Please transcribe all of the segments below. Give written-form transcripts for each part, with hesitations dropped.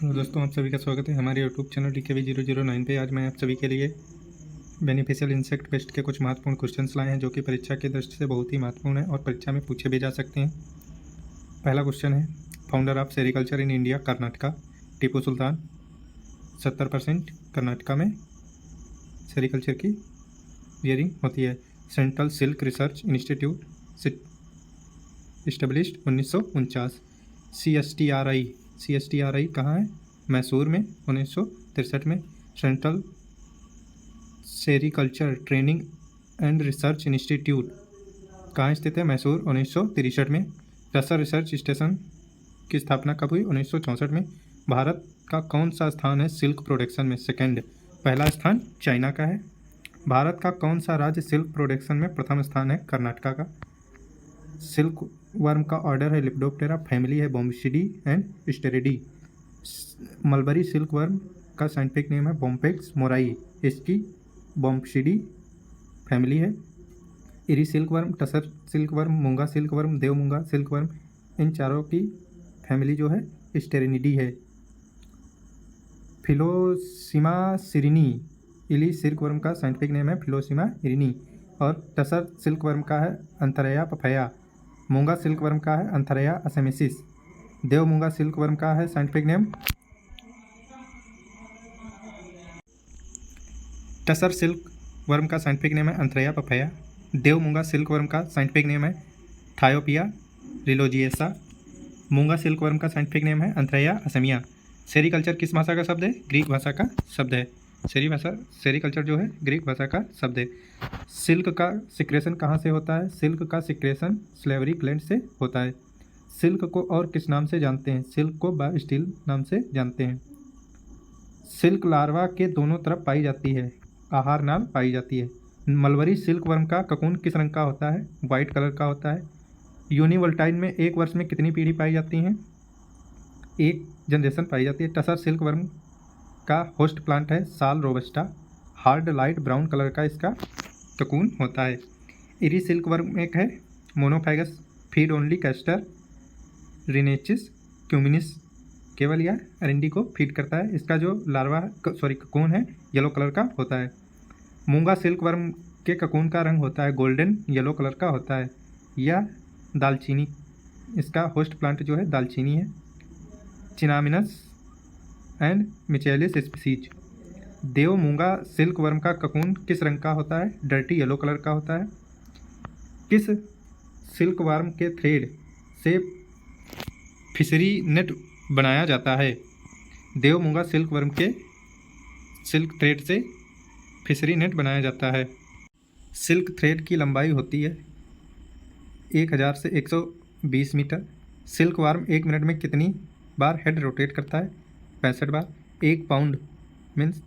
Hello दोस्तों, आप सभी का स्वागत है हमारे यूट्यूब चैनल DKV009 पे। आज मैं आप सभी के लिए बेनिफिशियल इंसेक्ट पेस्ट के कुछ महत्वपूर्ण क्वेश्चंस लाए हैं जो कि परीक्षा की दृष्टि से बहुत ही महत्वपूर्ण है और परीक्षा में पूछे भी जा सकते हैं। पहला क्वेश्चन है, founder of sericulture in India Karnataka. Tipu Sultan. 70% Karnataka में सेरिकल्चर की रियरिंग होती है। Central silk research institute established 1949। CSTRI कहाँ है? मैसूर में 1963 में। Central sericulture training and research institute कहाँ स्थित है? मैसूर 1963 में। टसर रिसर्च स्टेशन की स्थापना कब हुई? 1964 में। भारत का कौन सा स्थान है सिल्क प्रोडक्शन में? सेकंड। पहला स्थान चाइना का है। भारत का कौन सा राज्य सिल्क प्रोडक्शन में प्रथम स्थान है? कर्नाटका का। सिल्क वर्म का ऑर्डर है लेपिडोप्टेरा। फैमिली है बोम्बिसिडी एंड स्टेरिडी। मलबरी सिल्क वर्म का साइंटिफिक नेम है बोम्पेक्स मोराई। इसकी बोम्बिसिडी फैमिली है। Eri silk worm, tussar silk worm, मूंगा सिल्क वर्म, देव मूंगा सिल्क वर्म, इन चारों की फैमिली जो है स्टेरिनिडी है। फिलोसीमा सिरिनी इली सिल्क वर्म का साइंटिफिक नेम है फिलोसीमा इरिनी। और टसर सिल्क वर्म का है अंथरया पफया। मूंगा सिल्क वर्म का है अंथरया असेमेसिस। देव मूंगा सिल्क वर्म का है scientific name. Tussar silk worm का साइंटिफिक नेम है अंथरया पफया। देव मूंगा सिल्क वर्म का साइंटिफिक नेम है थायोपिया रिलोजिएसा। मूंगा सिल्क वर्म का साइंटिफिक नेम है अंथरया असेमिया। सेरिकल्चर किस भाषा का शब्द है? ग्रीक भाषा का शब्द है। सेरिकल्चर जो है ग्रीक भाषा का शब्द है। सिल्क का सिक्रेशन कहाँ से होता है? सिल्क का सिक्रेशन स्लेवरी ग्लैंड से होता है। सिल्क को और किस नाम से जानते हैं? सिल्क को बायोस्टील नाम से जानते हैं। सिल्क लार्वा के दोनों तरफ पाई जाती है, आहार नाल पाई जाती है। मलबरी सिल्क वर्म का ककून किस रंग का होता है? वाइट कलर का होता है। यूनिवोल्टाइन में एक वर्ष में कितनी पीढ़ी पाई जाती हैं? एक जनरेशन पाई जाती है। टसर सिल्क वर्म का होस्ट प्लांट है साल robusta. Hard light brown colour का इसका ककून होता है। इरी सिल्क वर्म एक है मोनोफैगस, फीड ओनली कैस्टर रिनेचिस क्यूमिनिस, केवल यह अरिंडी को फीड करता है। इसका जो लार्वा ककून है येलो कलर का होता है। मूंगा सिल्क वर्म के ककून का रंग होता है गोल्डन येलो कलर का होता है। यह दालचीनी, इसका होस्ट प्लांट जो है दालचीनी है। चिनामिनस एंड मिचेलिस स्पीसीज। देव मूंगा सिल्क वर्म का ककून किस रंग का होता है? डर्टी येलो कलर का होता है। किस सिल्क वर्म के थ्रेड से फिशरी नेट बनाया जाता है? देव मूंगा सिल्क वर्म के सिल्क थ्रेड से फिशरी नेट बनाया जाता है। सिल्क थ्रेड की लंबाई होती है 1000 से 120 मीटर। सिल्क वर्म 1 मिनट में कितनी बार हेड रोटेट करता है? 65 बार। 1 पाउंड मीन्स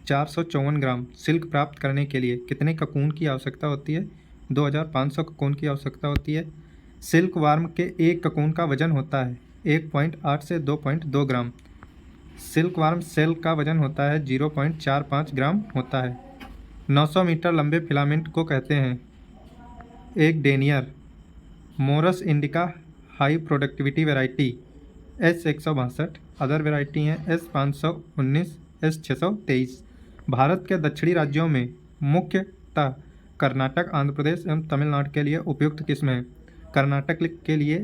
454 ग्राम सिल्क प्राप्त करने के लिए कितने ककून की आवश्यकता होती है? 2500 ककून की आवश्यकता होती है। सिल्क वर्म के एक ककून का वजन होता है 1.8 से 2.2 ग्राम। सिल्क वर्म सेल का वजन होता है 0.45 ग्राम होता है। 900 मीटर लंबे फिलामेंट को कहते हैं एक denier. Morris indica high productivity variety S162। Other variety हैं S519, S623। भारत के दक्षिणी राज्यों में मुख्यतः कर्नाटक, आंध्र प्रदेश एवं तमिलनाडु के लिए उपयुक्त किस्म है। कर्नाटक के लिए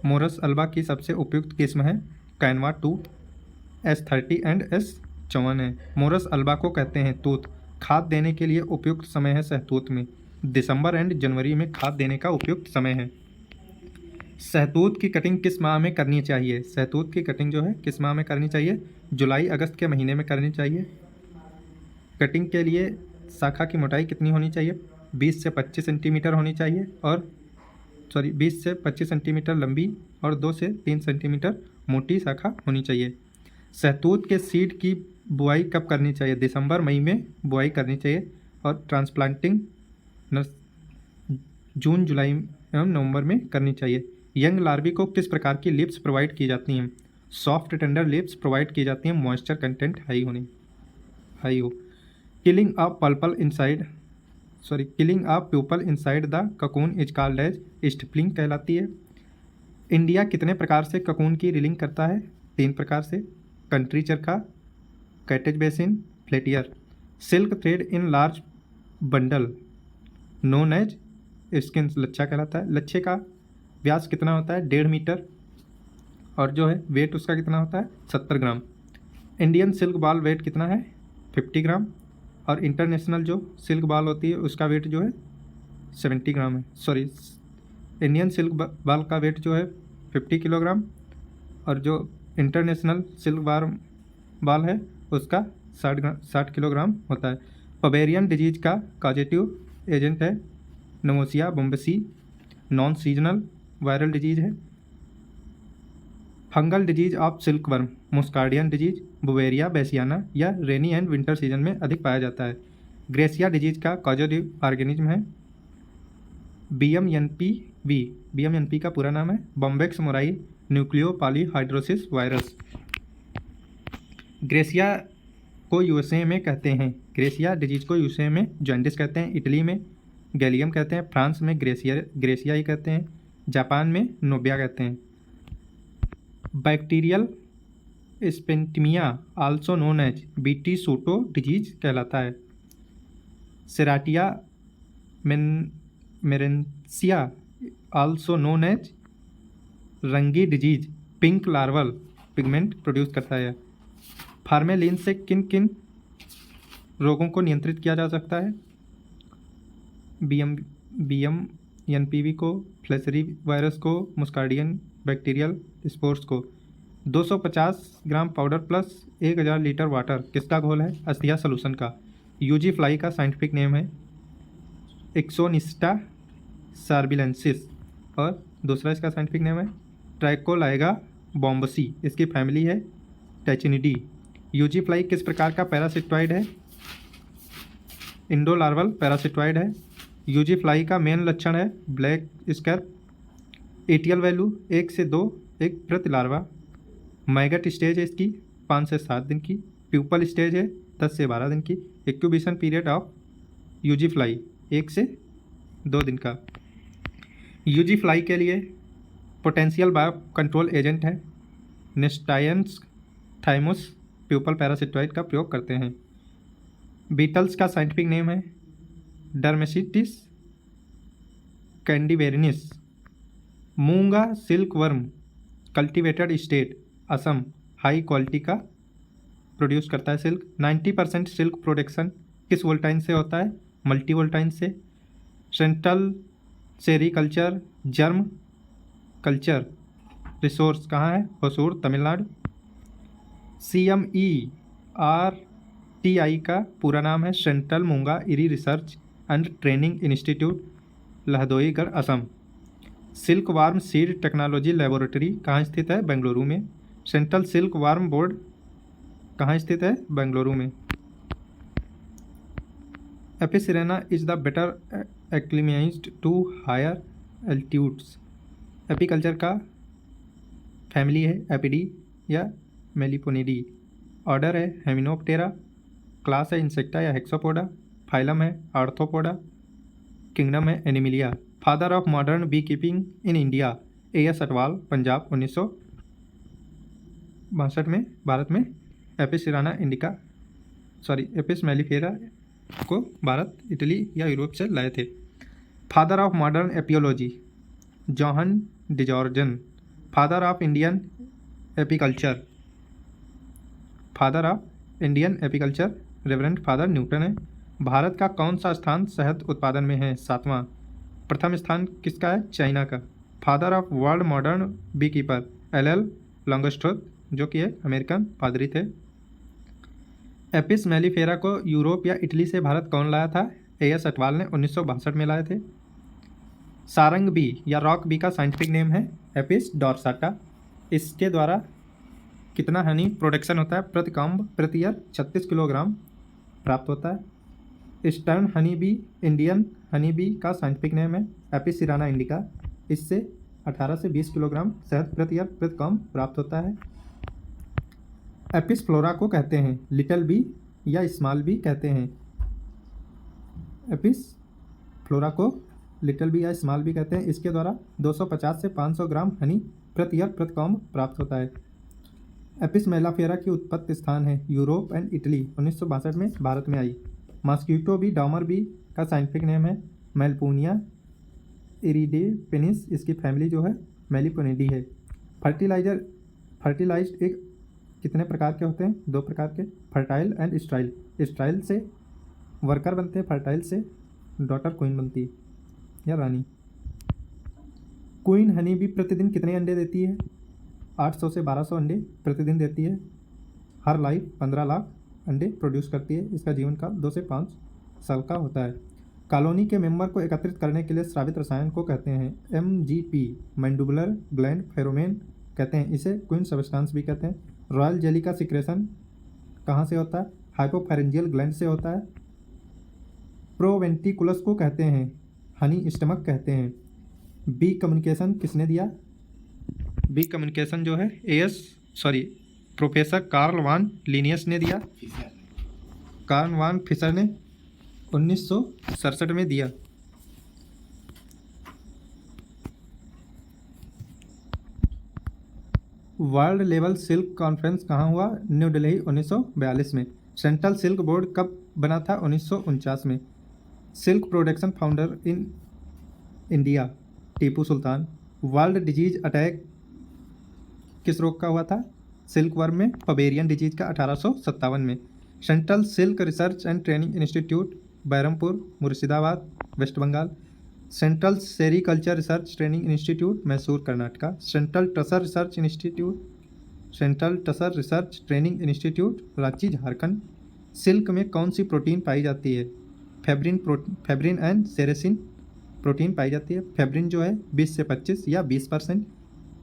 मोरस अल्बा की सबसे उपयुक्त किस्म है कैनवा 2, S30 एंड S54 है। मोरस अल्बा को कहते हैं तूत। खाद देने के लिए उपयुक्त समय है सहतूत में। दिसंबर एंड जनवरी में खाद देने का उपयुक्त समय है। सहतूत की कटिंग किस माह में करनी चाहिए? सहतूत की कटिंग जो है किस माह में करनी चाहिए? जुलाई अगस्त के महीने में करनी चाहिए। कटिंग के लिए शाखा की मोटाई कितनी होनी चाहिए? 20 से 25 सेंटीमीटर होनी चाहिए और 20 से 25 सेंटीमीटर लंबी और 2 से 3 सेंटीमीटर मोटी शाखा होनी चाहिए। सहतूत के सीड की बुआई कब करनी चाहिए? दिसंबर मई में बुआई करनी चाहिए और ट्रांसप्लांटिंग जून जुलाई एवं नवंबर में करनी चाहिए। यंग लार्वी को किस प्रकार की लिप्स प्रोवाइड की जाती हैं? सॉफ्ट टेंडर लिप्स प्रोवाइड की जाती हैं मॉइस्चर कंटेंट हाई हो। Killing a pupal inside the cocoon is called as stifling कहलाती है। इंडिया कितने प्रकार से ककून की रीलिंग करता है? 3 प्रकार से, कंट्री चरखा, cottage basin, filature. Silk thread in large bundle known as skein लच्छा कहलाता है। लच्छे का व्यास कितना होता है? 1.5 मीटर, और जो है वेट उसका कितना होता है? 70 ग्राम। इंडियन सिल्क बाल वेट कितना है? 50 ग्राम, और इंटरनेशनल जो सिल्क बाल होती है उसका वेट जो है 70 ग्राम है। सॉरी, इंडियन सिल्क बाल का वेट जो है 50 किलोग्राम, और जो इंटरनेशनल सिल्क बाल है उसका 60 किलोग्राम होता है। पवेरियन डिजीज का कॉजेटिव एजेंट है नमोसिया बोम्बेसी। नॉन सीजनल वायरल डिजीज है। Fungal disease of silkworm, muscardine disease, बुवेरिया बेसियाना या रेनी एंड विंटर सीजन में अधिक पाया जाता है। ग्रेसिया डिजीज का कॉजेटिव ऑर्गेनिज्म है BMNPV। BMNP का पूरा नाम है Bombyx mori nucleo polyhedrosis virus. Gratia को यूएसए में कहते हैं, ग्रेसिया डिजीज को यूएसए में जॉन्डिस कहते हैं, इटली में गैलियम कहते हैं, फ्रांस में ग्रेसिया ही कहते हैं, जापान में नोबिया कहते हैं। Bacterial septicemia also known as BT sotto disease कहलाता है। सेराटिया मेरेंसिया आल्सो नोन एज रंगी disease pink larval pigment produce करता है। फार्मेलिन से किन किन रोगों को नियंत्रित किया जा सकता है? BMNPV को, फ्लेचेरी वायरस को, मुस्कार्डियन बैक्टीरियल स्पोर्स को। 250 ग्राम पाउडर प्लस 1000 लीटर वाटर किसका घोल है? अस्थिया सोल्यूशन का। यूजी फ्लाई का साइंटिफिक नेम है एक्सोनिस्टा सार्बिलेंसिस, और दूसरा इसका साइंटिफिक नेम है ट्राइकोलाइगा बॉम्बसी। इसकी फैमिली है टेचिनिडी। यूजी फ्लाई किस प्रकार का पैरासिटॉइड है? इंडोलार्वल पैरासिटॉइड है। यूजी फ्लाई का मेन लक्षण है ब्लैक स्कैर्प। एटीएल वैल्यू 1 से 2 एक प्रति लार्वा। मैगट स्टेज है इसकी 5 से 7 दिन की। प्यूपल स्टेज है 10 से 12 दिन की। Incubation period of uzi fly 1 से 2 दिन का। यूजी फ्लाई के लिए पोटेंशियल बायो कंट्रोल एजेंट है नेस्टायंस थाइमस प्यूपल पैरासिटॉइड का प्रयोग करते हैं। बीटल्स का साइंटिफिक नेम है डर्मेसिटिस कैंडिवेरिनिस। मूंगा silk worm cultivated state Assam high quality का प्रोड्यूस करता है सिल्क। 90% सिल्क प्रोडक्शन किस वोल्टाइन से होता है? मल्टी वोल्टाइन से। Central sericulture germ culture resource कहाँ है? होसूर तमिलनाडु। CMERTI का पूरा नाम है central muga eri research and training institute Lahdoigarh Assam. Silk worm seed technology laboratory कहाँ स्थित है? बेंगलुरु में। सेंट्रल सिल्क वार्म बोर्ड कहाँ स्थित है? बेंगलुरु में। Apis cerana is the better acclimatized to higher altitudes. Apiculture का फैमिली है एपिडी या मेलिपोनिडी। ऑर्डर है हेमिनोप्टेरा। क्लास है इंसेक्टा या हेक्सोपोडा। फाइलम है आर्थ्रोपोडा। किंगडम है Animalia. Father of modern bee keeping in India AS Atwal Punjab 1962 में भारत में एपिसिराना इंडिका एपिस मेलिफेरा को भारत इटली या यूरोप से लाए थे। Father of modern apiology Johann Dzierzon. Father of Indian apiculture reverend father Newton है। भारत का कौन सा स्थान शहद उत्पादन में है? 7वां। प्रथम स्थान किसका है? चाइना का। Father of world modern bee keeper LL लॉन्गस्ट्रोथ जो कि एक अमेरिकन पादरी थे। एपिस मेलिफेरा को यूरोप या इटली से भारत कौन लाया था? AS अटवाल ने 1962 में लाए थे। सारंग बी या रॉक बी का साइंटिफिक नेम है एपिस डॉर्साटा। इसके द्वारा कितना हनी प्रोडक्शन होता है? प्रति कॉम्ब प्रति ईयर 36 किलोग्राम प्राप्त होता है। Eastern honey bee Indian honey bee का साइंटिफिक नेम है एपिसिराना इंडिका। इससे 18 से 20 किलोग्राम शहद प्रति ईयर प्रति कॉम्ब प्राप्त होता है। एपिस फ्लोरा को कहते हैं लिटिल बी या स्मॉल बी कहते हैं। एपिस फ्लोरा को लिटिल बी या स्मॉल बी कहते हैं। इसके द्वारा 250 से 500 ग्राम हनी प्रति ईयर प्रति कॉम्ब प्राप्त होता है। एपिस मेलाफेरा की उत्पत्ति स्थान है यूरोप एंड इटली, 1962 में भारत में आई। मॉस्किटो बी डॉमर बी का साइंटिफिक नेम है मेलपूनिया इरिडेपेनिस, इसकी फैमिली जो है मेलिपोनिडी है। फर्टिलाइज्ड एक कितने प्रकार के होते हैं? 2 प्रकार के, फर्टाइल एंड स्ट्राइल। स्ट्राइल से वर्कर बनते हैं, फर्टाइल से डॉटर क्वीन बनती है या रानी। क्वीन हनी भी प्रतिदिन कितने अंडे देती है? 800 से 1200 अंडे प्रतिदिन देती है। हर लाइफ 15 लाख अंडे प्रोड्यूस करती है। इसका जीवन काल 2 से 5 साल का होता है। कॉलोनी के मेंबर को एकत्रित करने के लिए स्रावित रसायन को कहते हैं MGP, मैंडिबुलर ग्लैंड फेरोमेन कहते हैं। इसे क्वीन सब्सटेंस भी कहते हैं। रॉयल जेली का सिक्रेशन कहाँ से होता है? हाइपोफैरिंजियल ग्लैंड से होता है। प्रोवेंटिकुलस को कहते हैं हनी स्टमक कहते हैं। बी कम्युनिकेशन किसने दिया? बी कम्युनिकेशन जो है प्रोफेसर कार्ल वान लिनियस ने दिया। कार्ल वान फिशर ने 1967 में दिया। वर्ल्ड लेवल सिल्क कॉन्फ्रेंस कहाँ हुआ? न्यू दिल्ली, 1942 में। सेंट्रल सिल्क बोर्ड कब बना था? 1949 में। Silk production founder in India Tipu Sultan. World disease attack किस रोग का हुआ था? सिल्क वर्म में, पबेरियन डिजीज का 1857 में। Central silk research and training institute Berhampur, Murshidabad, west Bengal. Central sericulture research training institute Mysore, Karnataka. Central tussar research training institute Ranchi, Jharkhand. Silk में कौन सी प्रोटीन पाई जाती है? फेब्रिन एंड सेरेसिन प्रोटीन पाई जाती है। फेब्रिन जो है 20 से 25 या 20%,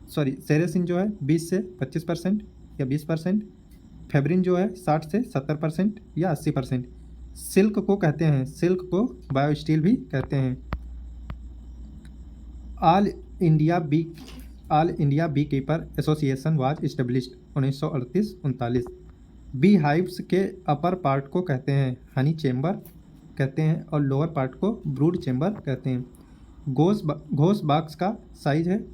सेरेसिन जो है 20 से 25% या 20%। फेब्रिन जो है 60 से 70% या 80%। सिल्क को कहते हैं, सिल्क को बायोस्टील भी कहते हैं। All India bee keeper association was established 1938-39। Bee hives के अपर पार्ट को कहते हैं हनी चेम्बर कहते हैं और लोअर पार्ट को ब्रूड चेम्बर कहते हैं। घोष बॉक्स का साइज है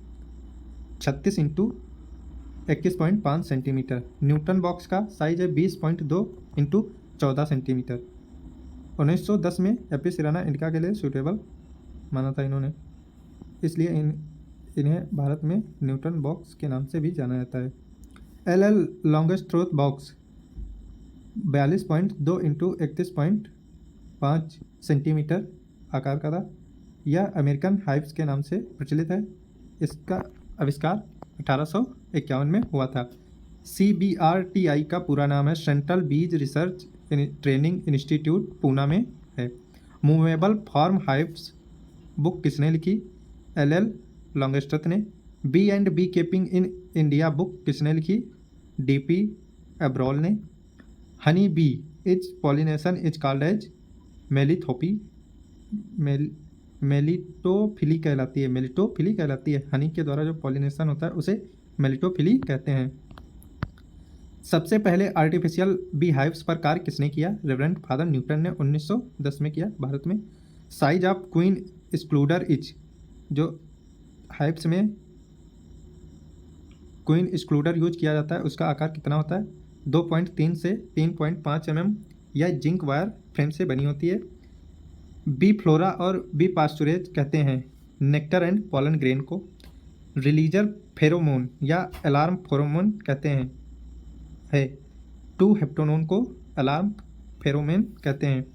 36 × 21.5 सेंटीमीटर। न्यूटन बॉक्स का साइज है 20.2 × 14 सेंटीमीटर। 1910 में एपिस सिराना इंडिका के लिए सूटेबल माना था इन्होंने, इसलिए इन्हें भारत में न्यूटन बॉक्स के नाम से भी जाना जाता है। LL longest throat box 42.2 × 31.5 centimetre आकार का था। यह अमेरिकन हाइव्स के नाम से प्रचलित है। इसका आविष्कार 1851 में हुआ था। CBRTI का पूरा नाम है सेंट्रल बीज रिसर्च ट्रेनिंग इंस्टीट्यूट, पूना में है। मूवेबल फॉर्म हाइव्स बुक किसने लिखी? LL लॉन्गेस्ट्रथ ने। Bee and bee keeping in India book किसने लिखी? DP एब्रोल ने। Honey bee is pollination is called as मेलिथोपी, मेलिटोफिली कहलाती है। हनी के द्वारा जो पॉलिनेशन होता है उसे मेलिटोफिली कहते हैं। सबसे पहले आर्टिफिशियल बी हाइव्स पर कार्य किसने किया? रेवरेंड फादर न्यूटन ने 1910 में किया भारत में। Size of queen excluder is, जो हाइव्स में क्वीन एक्सक्लूडर यूज किया जाता है उसका आकार कितना होता है? 2.3 से 3.5 mm या जिंक वायर फ्रेम से बनी होती है। बी फ्लोरा और बी पास्चुरेज कहते हैं नेक्टर एंड पॉलन ग्रेन को। रिलीजर फेरोमोन या अलार्म फेरोमोन कहते हैं है। 2 हेप्टोनोन को अलार्म फेरोमोन कहते हैं।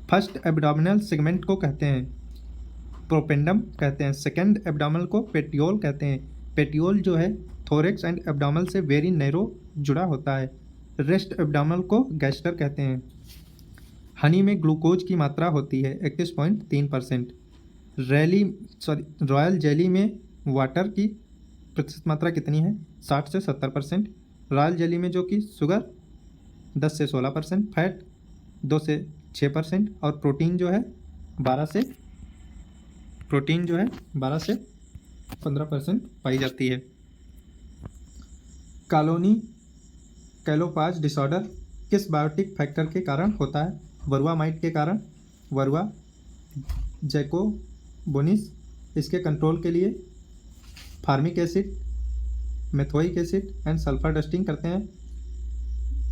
फर्स्ट एब्डोमिनल सेगमेंट को कहते हैं प्रोपेंडम कहते हैं। सेकंड एब्डोमिनल को पेटियोल कहते हैं। पेटियोल जो है थोरेक्स एंड एब्डोमिनल से वेरी नैरो जुड़ा होता है। रेस्ट एब्डोमिनल को गैस्टर कहते हैं। हनी में ग्लूकोज की मात्रा होती है 31.3%। रॉयल जेली में वाटर की प्रतिशत मात्रा कितनी है? 60 से 70%। रॉयल जेली में जो कि शुगर 10 से 16%, फैट 2 से 6% और प्रोटीन जो है 12 से 15% पाई जाती है। कैलोपाज डिसऑर्डर किस बायोटिक फैक्टर के कारण होता है? वरुआ माइट के कारण, वरुआ जैकोबोनिस। इसके कंट्रोल के लिए फार्मिक एसिड मेथोइक एसिड एंड सल्फर डस्टिंग करते हैं।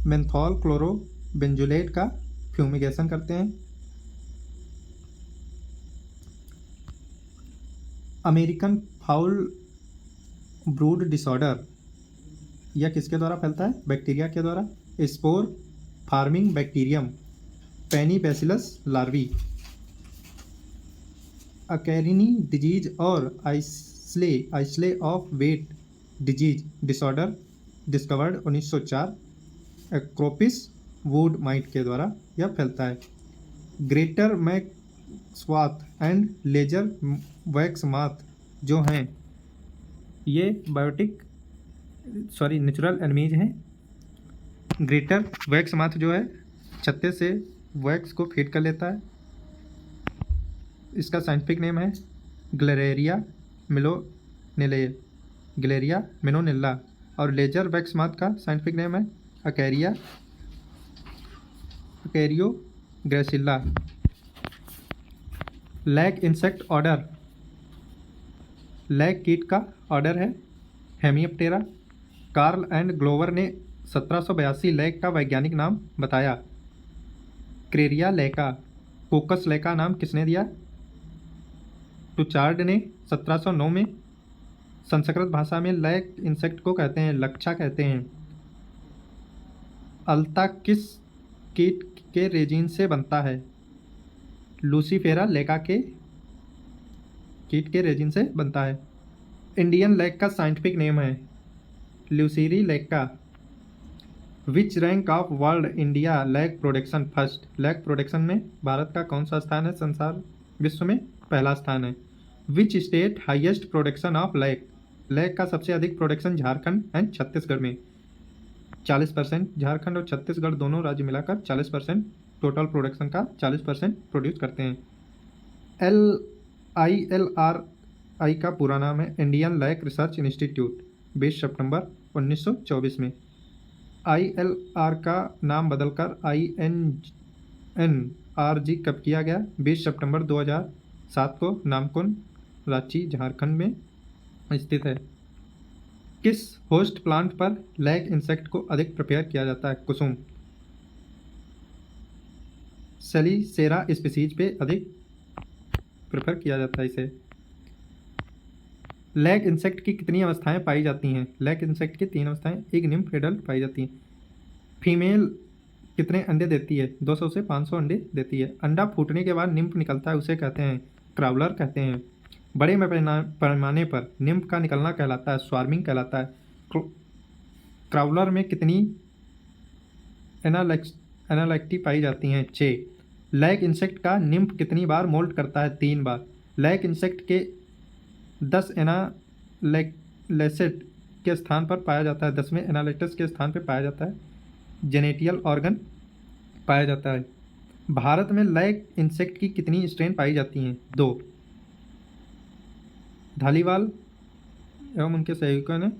मेंथॉल क्लोरो बेंजोलेट का फ्यूमिगेशन करते हैं। अमेरिकन फाउल ब्रूड डिसऑर्डर यह किसके द्वारा फैलता है? बैक्टीरिया के द्वारा। स्पोर फार्मिंग बैक्टीरियम पेनीबैसिलस लार्वी। अकेरिनी डिजीज और isle of wight disease disorder discovered 1904 एक्रोपिस वुड माइट के द्वारा यह फैलता है। Greater wax moth and lesser wax moth जो हैं ये नेचुरल एनिमीज हैं। ग्रेटर वैक्स माथ जो है छत्ते से वैक्स को फीड कर लेता है। इसका साइंटिफिक नेम है ग्लेरेरिया मिनोनेल्ला। और लेजर वैक्स माथ का साइंटिफिक नेम है अकेरियो ग्रेसिल्ला। लैग इंसेक्ट ऑर्डर, लैग कीट का ऑर्डर है हेमियोप्टेरा। कार्ल एंड ग्लोवर ने 1782 लैग का वैज्ञानिक नाम बताया क्रेरिया लैका। कोकस लैका नाम किसने दिया? टुचार्ड ने 1709 में। संस्कृत भाषा में लैग इंसेक्ट को कहते हैं लक्षा कहते हैं। अल्ता किस कीट के रेजिन से बनता है? लूसीफेरा लैका के कीट के रेजिन से बनता है। इंडियन लैग का साइंटिफिक नेम है ल्यूसीरी लैका। विच rank of world India lag production first? Lag production में भारत का कौन सा स्थान है? संसार विश्व में पहला स्थान है। Which state highest production of lag? Lag का सबसे अधिक प्रोडक्शन झारखंड एंड छत्तीसगढ़ में 40%। झारखंड और छत्तीसगढ़ दोनों राज्य मिलाकर 40% टोटल प्रोडक्शन का 40% प्रोड्यूस करते हैं। ILRI का पूरा नाम है इंडियन लैग रिसर्च इंस्टीट्यूट। 20 सितंबर 1924 में। ILR का नाम बदलकर INNRG कब किया गया? 20 सितंबर 2007 को। नामकुन रांची झारखंड में स्थित है। किस होस्ट प्लांट पर लैग इंसेक्ट को अधिक प्रिपेयर किया जाता है? कुसुम सेलिसेरा स्पीसीज पे अधिक प्रेफर किया जाता है इसे। लैग इंसेक्ट की कितनी अवस्थाएं पाई जाती हैं? लैग इंसेक्ट की 3 अवस्थाएं, एक निम्फ एडल्ट पाई जाती हैं। फीमेल कितने अंडे देती है? 200 से 500 अंडे देती है। अंडा फूटने के बाद निम्फ निकलता है उसे कहते हैं क्राउलर कहते हैं। बड़े पैमाने पर निम्फ का निकलना कहलाता है स्वार्मिंग कहलाता है। क्राउलर में कितनी एनालैक्टी पाई जाती हैं? 6। लैग इंसेक्ट का निम्फ कितनी बार मोल्ट करता है? 3 बार। लैग इंसेक्ट के 10 एनालेसेट के स्थान पर पाया जाता है, 10वें एनालेटस के स्थान पर पाया जाता है जेनेटियल ऑर्गन पाया जाता है। भारत में लैग इंसेक्ट की कितनी स्ट्रेन पाई जाती हैं? 2। धालीवाल एवं उनके सहयोगियों ने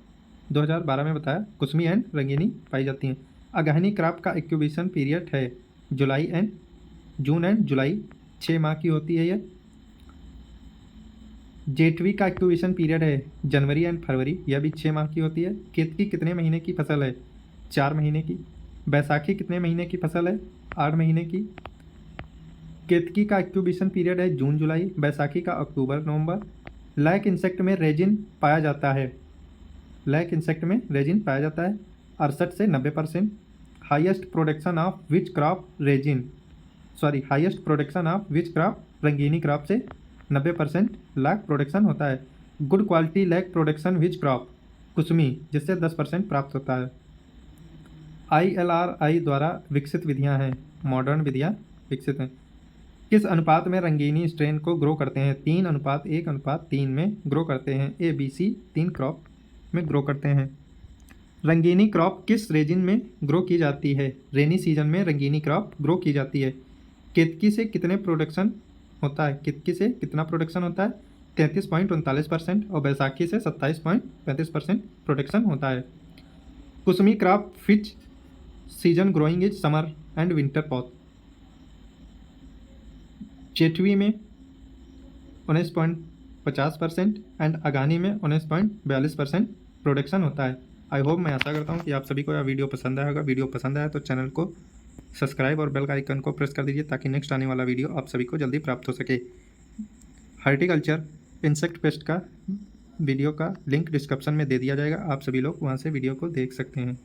2012 में बताया कुसमी एंड रंगीनी पाई जाती हैं। अगहनी क्रॉप का इंक्यूबेशन पीरियड है जून एंड जुलाई, 6 माह की होती है यह। जेठवी का इंक्यूबेशन पीरियड है जनवरी एंड फरवरी, यह भी 6 माह की होती है। केतकी कितने महीने की फसल है? 4 महीने की। बैसाखी कितने महीने की फसल है? 8 महीने की। केतकी का इंक्यूबेशन पीरियड है जून जुलाई, बैसाखी का अक्टूबर नवंबर। लैग इंसेक्ट में रेजिन पाया जाता है। लैग इंसेक्ट में रेजिन पाया जाता है 68 से 90%। Highest production of which crop Rangeeni crop से 90% लैग प्रोडक्शन होता है। Good quality lac production which crop? Kusmi, जिससे 10% प्राप्त होता है। ILRI द्वारा विकसित विधियां हैं, मॉडर्न विधियां विकसित हैं। किस अनुपात में रंगीनी स्ट्रेन को ग्रो करते हैं? 3:1:3 में ग्रो करते हैं। ABC 3 क्रॉप में ग्रो करते हैं। रंगीनी क्रॉप किस रीजन में ग्रो की जाती है? रेनी सीजन में रंगीनी क्रॉप ग्रो की जाती है। केतकी से कितने प्रोडक्शन होता है? केतकी से कितना प्रोडक्शन होता है? 33.39% और बैसाखी से 27.35% प्रोडक्शन होता है। Kusmi crop which season growing is summer and winter both. Jethwi में 19.50% एंड अगानी में 19.42% प्रोडक्शन होता है। आई होप, मैं आशा करता हूँ कि आप सभी को यह वीडियो पसंद आया होगा। वीडियो पसंद आया तो चैनल को सब्सक्राइब और बेल का आइकन को प्रेस कर दीजिए ताकि नेक्स्ट आने वाला वीडियो आप सभी को जल्दी प्राप्त हो सके। हॉर्टिकल्चर इंसेक्ट पेस्ट का वीडियो का लिंक डिस्क्रिप्शन में दे दिया जाएगा, आप सभी लोग वहाँ से वीडियो को देख सकते हैं।